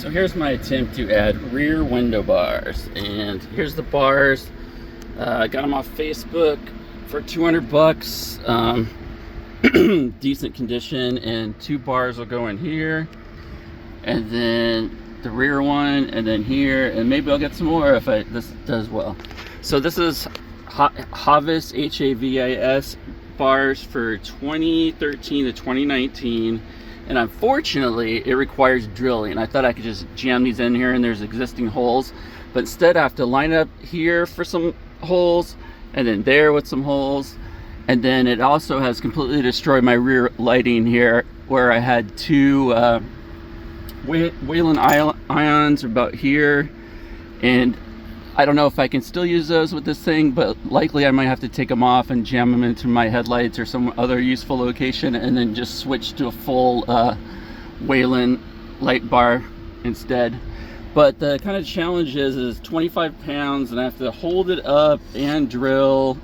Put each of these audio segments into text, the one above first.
So here's my attempt to add rear window bars, and here's the bars. I got them off Facebook for 200 bucks, decent condition, and 2 bars will go in here, and then the rear one, and then here, and maybe I'll get some more if this does well. So this is Havis, H-A-V-I-S bars for 2013 to 2019. And unfortunately, it requires drilling. I thought I could just jam these in here and there's existing holes. But instead, I have to line up here for some holes and then there with some holes. And then it also has completely destroyed my rear lighting here, where I had 2 Wayland ions about here. And I don't know if I can still use those with this thing, but likely I might have to take them off and jam them into my headlights or some other useful location, and then just switch to a full Wayland light bar instead. But the kind of challenge is 25 pounds, and I have to hold it up and drill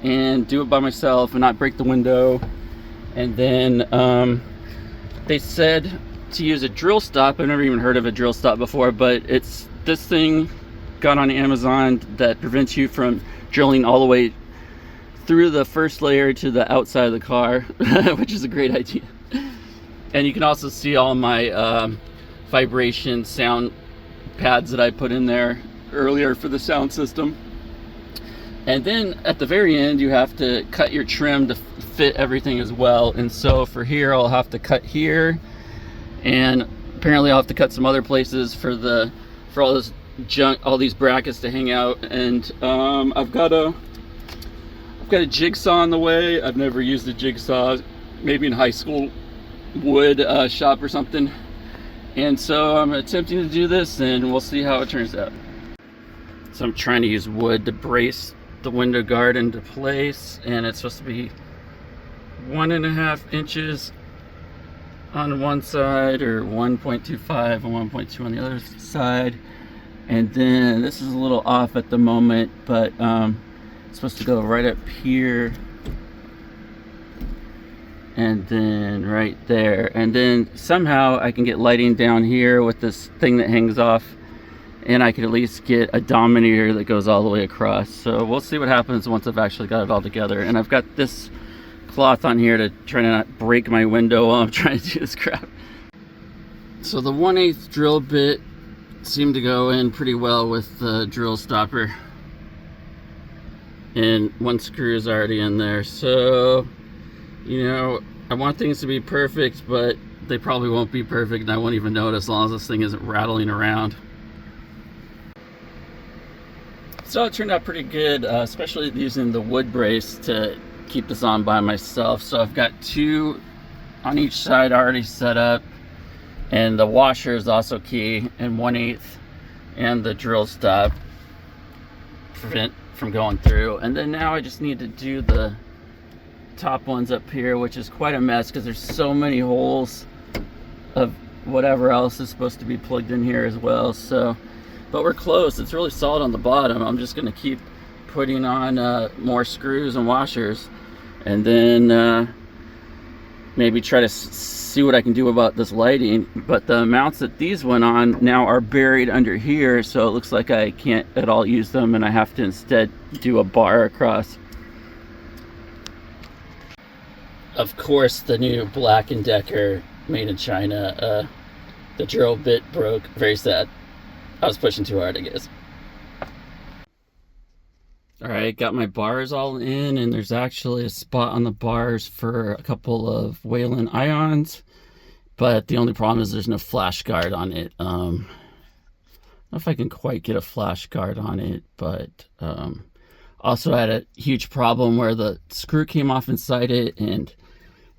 and do it by myself and not break the window. And then they said to use a drill stop. I've never even heard of a drill stop before, but it's this thing got on Amazon that prevents you from drilling all the way through the first layer to the outside of the car, which is a great idea. And you can also see all my vibration sound pads that I put in there earlier for the sound system. And then at the very end, you have to cut your trim to fit everything as well. And so for here, I'll have to cut here, and apparently I'll have to cut some other places for all this junk, all these brackets to hang out. And I've got a jigsaw on the way. I've never used a jigsaw, maybe in high school wood shop or something. And so I'm attempting to do this, and we'll see how it turns out. So I'm trying to use wood to brace the window guard into place, and it's supposed to be 1.5 inches on one side, or 1.25 and 1.2 on the other side. And then this is a little off at the moment, but it's supposed to go right up here, and then right there. And then somehow I can get lighting down here with this thing that hangs off, and I could at least get a dominator that goes all the way across. So we'll see what happens once I've actually got it all together. And I've got this cloth on here to try to not break my window while I'm trying to do this crap. So the 1/8 drill bit seemed to go in pretty well with the drill stopper, and 1 screw is already in there. So, you know, I want things to be perfect, but they probably won't be perfect, and I won't even notice as long as this thing isn't rattling around. So it turned out pretty good, especially using the wood brace to keep this on by myself. So I've got 2 on each side already set up, and the washer is also key, and 1/8, and the drill stop prevent from going through. And then now I just need to do the top ones up here, which is quite a mess because there's so many holes of whatever else is supposed to be plugged in here as well. So, but we're close. It's really solid on the bottom. I'm just going to keep putting on more screws and washers, and then maybe try to see what I can do about this lighting. But the mounts that these went on now are buried under here, so it looks like I can't at all use them, and I have to instead do a bar across. Of course, the new Black & Decker made in China, the drill bit broke. Very sad. I was pushing too hard, I guess. Alright, got my bars all in, and there's actually a spot on the bars for a couple of Wayland ions, but the only problem is there's no flash guard on it. I don't know if I can quite get a flash guard on it, but also I had a huge problem where the screw came off inside it, and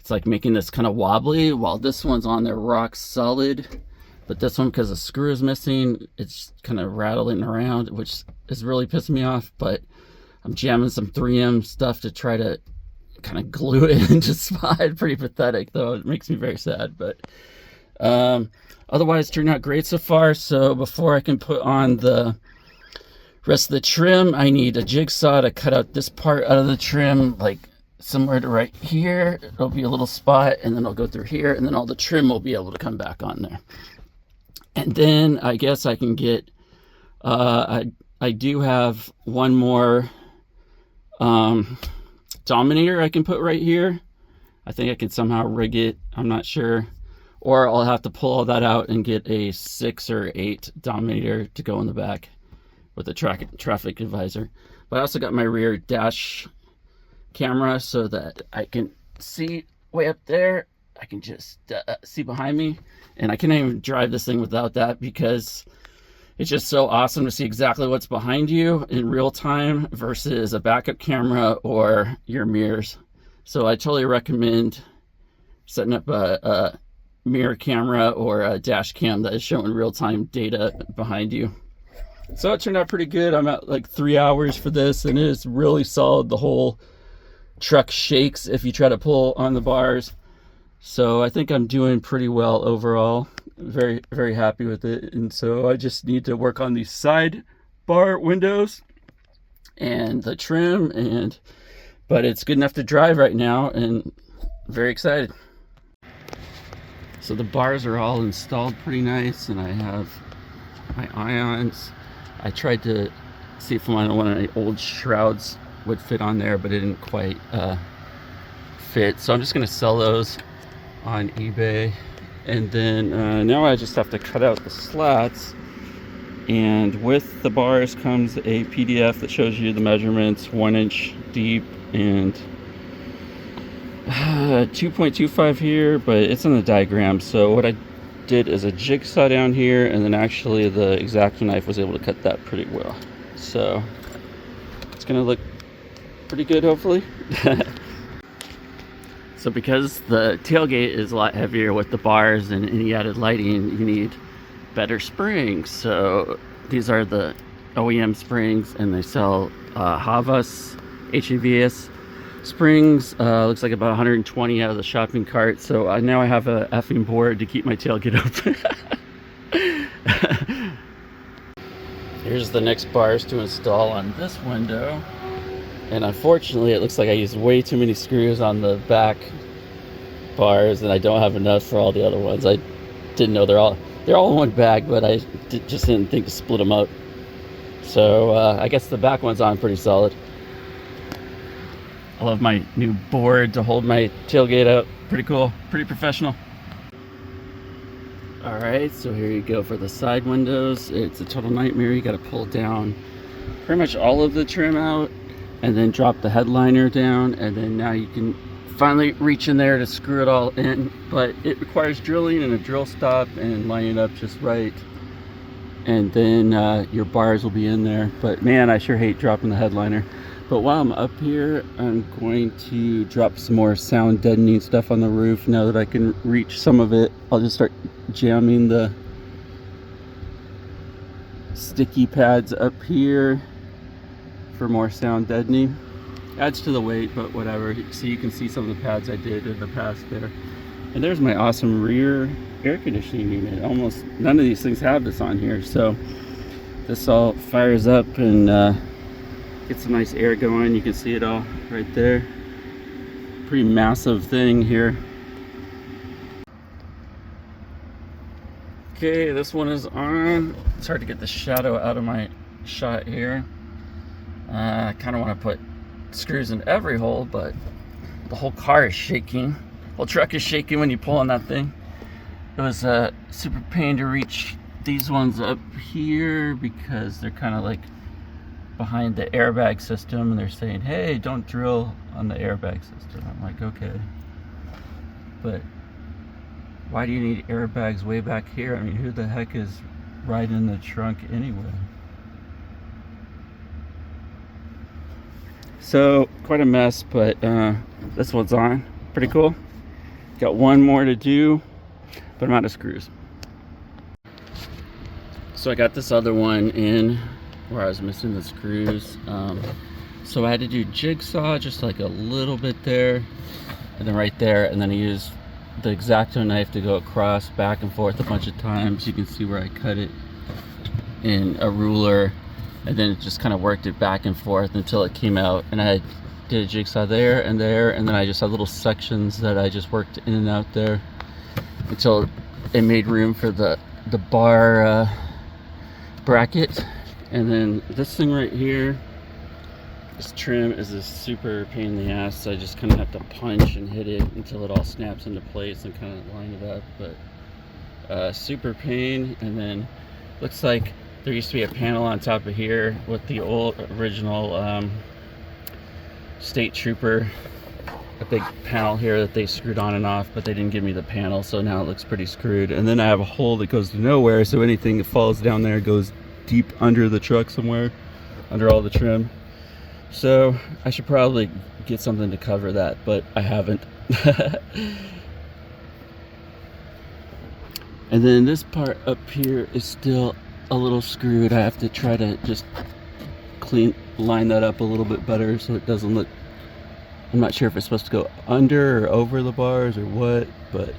it's like making this kind of wobbly, while this one's on there rock solid. But this one, because the screw is missing, it's kind of rattling around, which is really pissing me off. But I'm jamming some 3M stuff to try to kind of glue it into spot. Pretty pathetic, though. It makes me very sad. But otherwise, turned out great so far. So before I can put on the rest of the trim, I need a jigsaw to cut out this part out of the trim, like somewhere to right here. It'll be a little spot, and then I'll go through here, and then all the trim will be able to come back on there. And then I guess I can get, I do have one more dominator I can put right here. I think I can somehow rig it, I'm not sure. Or I'll have to pull all that out and get a 6 or 8 dominator to go in the back with a traffic advisor. But I also got my rear dash camera so that I can see way up there. I can just see behind me, and I can't even drive this thing without that, because it's just so awesome to see exactly what's behind you in real time versus a backup camera or your mirrors. So I totally recommend setting up a mirror camera or a dash cam that is showing real-time data behind you. So it turned out pretty good. I'm at like 3 hours for this, and it is really solid. The whole truck shakes if you try to pull on the bars. So I think I'm doing pretty well overall. Very, very happy with it. And so I just need to work on these side bar windows and the trim, but it's good enough to drive right now, and very excited. So the bars are all installed pretty nice, and I have my ions. I tried to see if one of my old shrouds would fit on there, but it didn't quite fit. So I'm just gonna sell those on eBay. And then now I just have to cut out the slats, and with the bars comes a PDF that shows you the measurements, 1 inch deep and 2.25 here, but it's in the diagram. So what I did is a jigsaw down here, and then actually the X-Acto knife was able to cut that pretty well. So it's gonna look pretty good, hopefully. So because the tailgate is a lot heavier with the bars and any added lighting, you need better springs. So these are the OEM springs, and they sell Havas, HAVS springs. Looks like about 120 out of the shopping cart. So now I have a effing board to keep my tailgate open. Here's the next bars to install on this window. And unfortunately, it looks like I used way too many screws on the back bars, and I don't have enough for all the other ones. I didn't know they're all in one bag, but I just didn't think to split them up. So I guess the back one's on pretty solid. I love my new board to hold my tailgate up. Pretty cool, pretty professional. All right, so here you go for the side windows. It's a total nightmare. You got to pull down pretty much all of the trim out, and then drop the headliner down, and then now you can finally reach in there to screw it all in. But it requires drilling and a drill stop and lining it up just right, and then your bars will be in there. But man, I sure hate dropping the headliner. But while I'm up here, I'm going to drop some more sound deadening stuff on the roof. Now that I can reach some of it, I'll just start jamming the sticky pads up here for more sound deadening. Adds to the weight, but whatever. So you can see some of the pads I did in the past there. And there's my awesome rear air conditioning unit. Almost none of these things have this on here, so this all fires up and gets some nice air going. You can see it all right there. Pretty massive thing here. Okay, this one is on. It's hard to get the shadow out of my shot here. I kind of want to put screws in every hole, but the whole car is shaking. The whole truck is shaking when you pull on that thing. It was a super pain to reach these ones up here because they're kind of like behind the airbag system, and they're saying, hey, don't drill on the airbag system. I'm like, okay, but why do you need airbags way back here? I mean, who the heck is riding the trunk anyway? So quite a mess, but this one's on. Pretty cool. Got one more to do, but I'm out of screws. So I got this other one in where I was missing the screws. So I had to do jigsaw just like a little bit there, and then right there, and then I used the X-Acto knife to go across back and forth a bunch of times. You can see where I cut it in a ruler, and then it just kind of worked it back and forth until it came out. And I did a jigsaw there, and then I just had little sections that I just worked in and out there until it made room for the the bar bracket. And then this thing right here, this trim is a super pain in the ass, so I just kind of have to punch and hit it until it all snaps into place and kind of line it up. But super pain. And then looks like there used to be a panel on top of here with the old original State Trooper, a big panel here that they screwed on and off, but they didn't give me the panel, so now it looks pretty screwed. And then I have a hole that goes to nowhere, so anything that falls down there goes deep under the truck somewhere, under all the trim. So I should probably get something to cover that, but I haven't. And then this part up here is still a little screwed. I have to try to just line that up a little bit better so it doesn't look, I'm not sure if it's supposed to go under or over the bars or what, but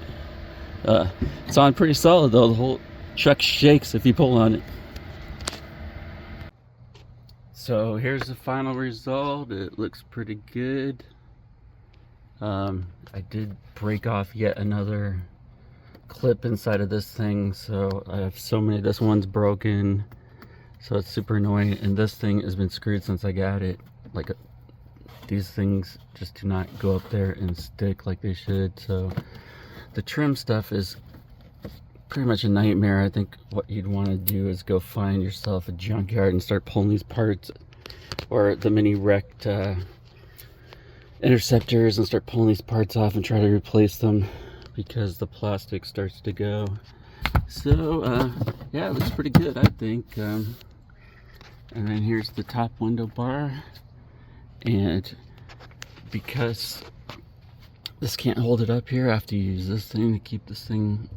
it's on pretty solid though. The whole truck shakes if you pull on it. So here's the final result. It looks pretty good. I did break off yet another clip inside of this thing, so I have so many. This one's broken, so it's super annoying, and this thing has been screwed since I got it. Like these things just do not go up there and stick like they should. So the trim stuff is pretty much a nightmare. I think what you'd want to do is go find yourself a junkyard and start pulling these parts, or the mini wrecked interceptors, and start pulling these parts off and try to replace them, because the plastic starts to go. So yeah, it looks pretty good, I think. And then here's the top window bar, and because this can't hold it up here, I have to use this thing to keep this thing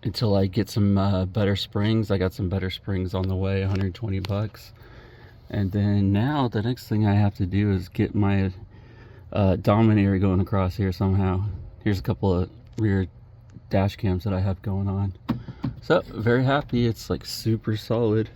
until I get some better springs. I got some better springs on the way, 120 bucks. And then now the next thing I have to do is get my Dominator going across here somehow. Here's a couple of rear dash cams that I have going on. So very happy. It's like super solid.